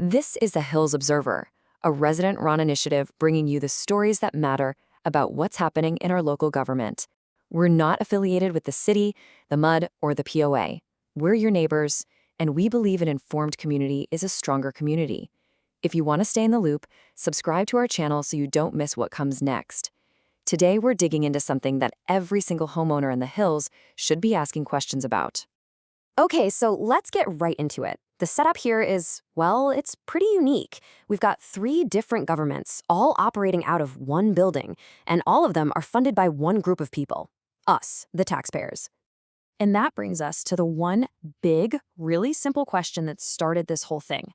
This is the Hills Observer, a resident-run initiative bringing you the stories that matter about what's happening in our local government. We're not affiliated with the city, the MUD, or the POA. We're your neighbors, and we believe an informed community is a stronger community. If you want to stay in the loop, subscribe to our channel so you don't miss what comes next. Today, we're digging into something that every single homeowner in the Hills should be asking questions about. Okay, so let's get right into it. The setup here is, well, it's pretty unique. We've got 3 different governments, all operating out of one building, and all of them are funded by one group of people, us, the taxpayers. And that brings us to the one big, really simple question that started this whole thing.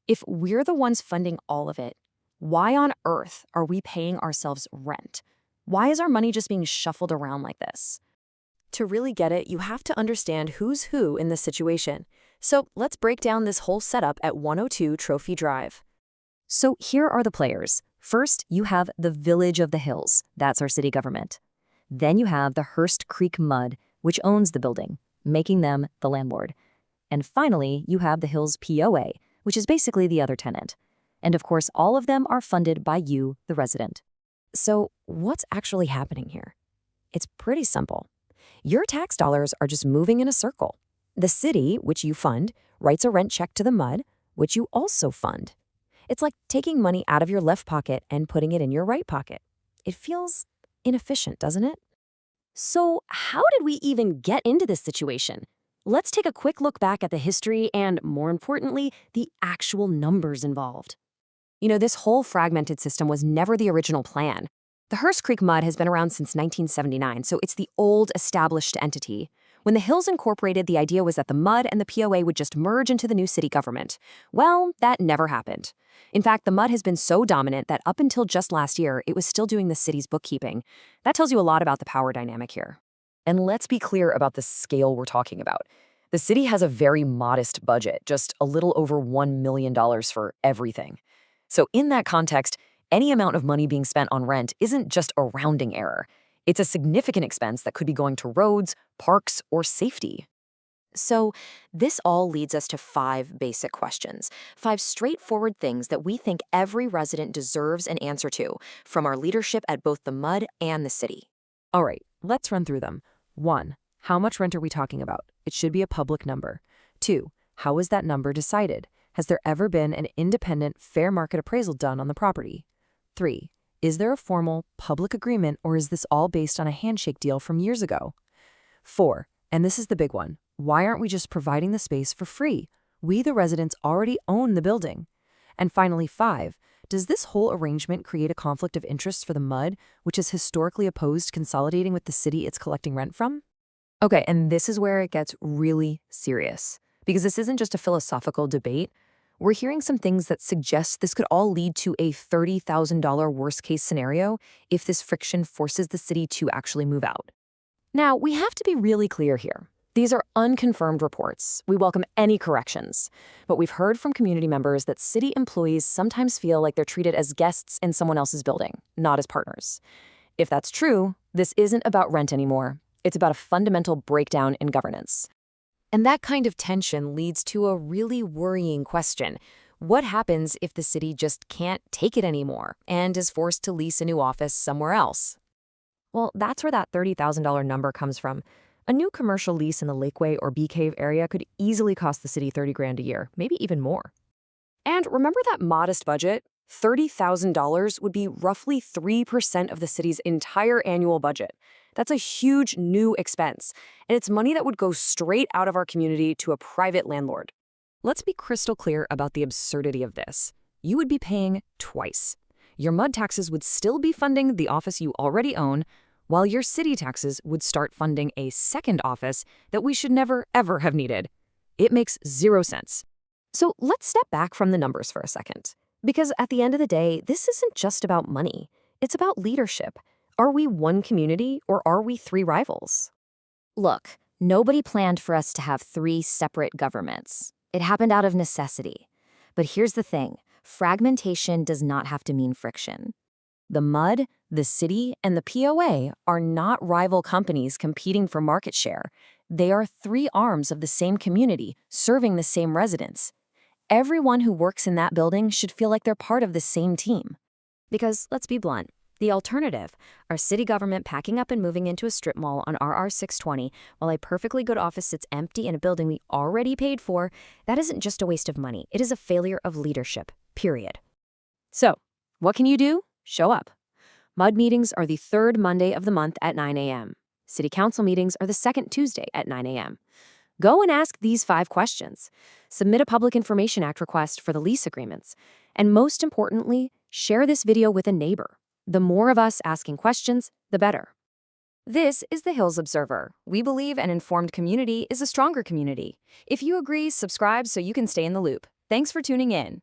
If we're the ones funding all of it, why on earth are we paying ourselves rent? Why is our money just being shuffled around like this? To really get it, you have to understand who's who in this situation. So let's break down this whole setup at 102 Trophy Drive. So here are the players. First, you have the Village of the Hills. That's our city government. Then you have the Hurst Creek MUD, which owns the building, making them the landlord. And finally, you have the Hills POA, which is basically the other tenant. And of course, all of them are funded by you, the resident. So what's actually happening here? It's pretty simple. Your tax dollars are just moving in a circle. The city, which you fund, writes a rent check to the MUD, which you also fund. It's like taking money out of your left pocket and putting it in your right pocket. It feels inefficient, doesn't it? So how did we even get into this situation? Let's take a quick look back at the history and, more importantly, the actual numbers involved. This whole fragmented system was never the original plan. The Hurst Creek MUD has been around since 1979, so it's the old, established entity. When the Hills incorporated, the idea was that the MUD and the POA would just merge into the new city government. Well, that never happened. In fact, the MUD has been so dominant that up until just last year, it was still doing the city's bookkeeping. That tells you a lot about the power dynamic here. And let's be clear about the scale we're talking about. The city has a very modest budget, just a little over $1 million for everything. So in that context, any amount of money being spent on rent isn't just a rounding error. It's a significant expense that could be going to roads, parks, or safety. So this all leads us to 5 basic questions, 5 straightforward things that we think every resident deserves an answer to, from our leadership at both the MUD and the city. All right, let's run through them. 1. How much rent are we talking about? It should be a public number. 2. How is that number decided? Has there ever been an independent, fair market appraisal done on the property? 3. Is there a formal, public agreement, or is this all based on a handshake deal from years ago? 4. And this is the big one. Why aren't we just providing the space for free? We, the residents, already own the building. And finally, 5. Does this whole arrangement create a conflict of interest for the MUD, which is historically opposed consolidating with the city it's collecting rent from? Okay, and this is where it gets really serious, because this isn't just a philosophical debate. We're hearing some things that suggest this could all lead to a $30,000 worst-case scenario if this friction forces the city to actually move out. Now, we have to be really clear here. These are unconfirmed reports. We welcome any corrections. But we've heard from community members that city employees sometimes feel like they're treated as guests in someone else's building, not as partners. If that's true, this isn't about rent anymore. It's about a fundamental breakdown in governance. And that kind of tension leads to a really worrying question. What happens if the city just can't take it anymore and is forced to lease a new office somewhere else? Well, that's where that $30,000 number comes from. A new commercial lease in the Lakeway or Bee Cave area could easily cost the city $30,000 a year, maybe even more. And remember that modest budget? $30,000 would be roughly 3% of the city's entire annual budget. That's a huge new expense, and it's money that would go straight out of our community to a private landlord. Let's be crystal clear about the absurdity of this. You would be paying twice. Your MUD taxes would still be funding the office you already own, while your city taxes would start funding a second office that we should never, ever have needed. It makes zero sense. So let's step back from the numbers for a second. Because at the end of the day, this isn't just about money. It's about leadership. Are we one community, or are we 3 rivals? Look, nobody planned for us to have 3 separate governments. It happened out of necessity. But here's the thing. Fragmentation does not have to mean friction. The MUD, the city, and the POA are not rival companies competing for market share. They are 3 arms of the same community, serving the same residents. everyone who works in that building should feel like they're part of the same team. Because, let's be blunt, the alternative, our city government packing up and moving into a strip mall on RR 620 while a perfectly good office sits empty in a building we already paid for, that isn't just a waste of money. It is a failure of leadership, period. So, what can you do? Show up. MUD meetings are the third Monday of the month at 9 a.m. City council meetings are the second Tuesday at 9 a.m. Go and ask these 5 questions. Submit a Public Information Act request for the lease agreements. And most importantly, share this video with a neighbor. The more of us asking questions, the better. This is the Hills Observer. We believe an informed community is a stronger community. If you agree, subscribe so you can stay in the loop. Thanks for tuning in.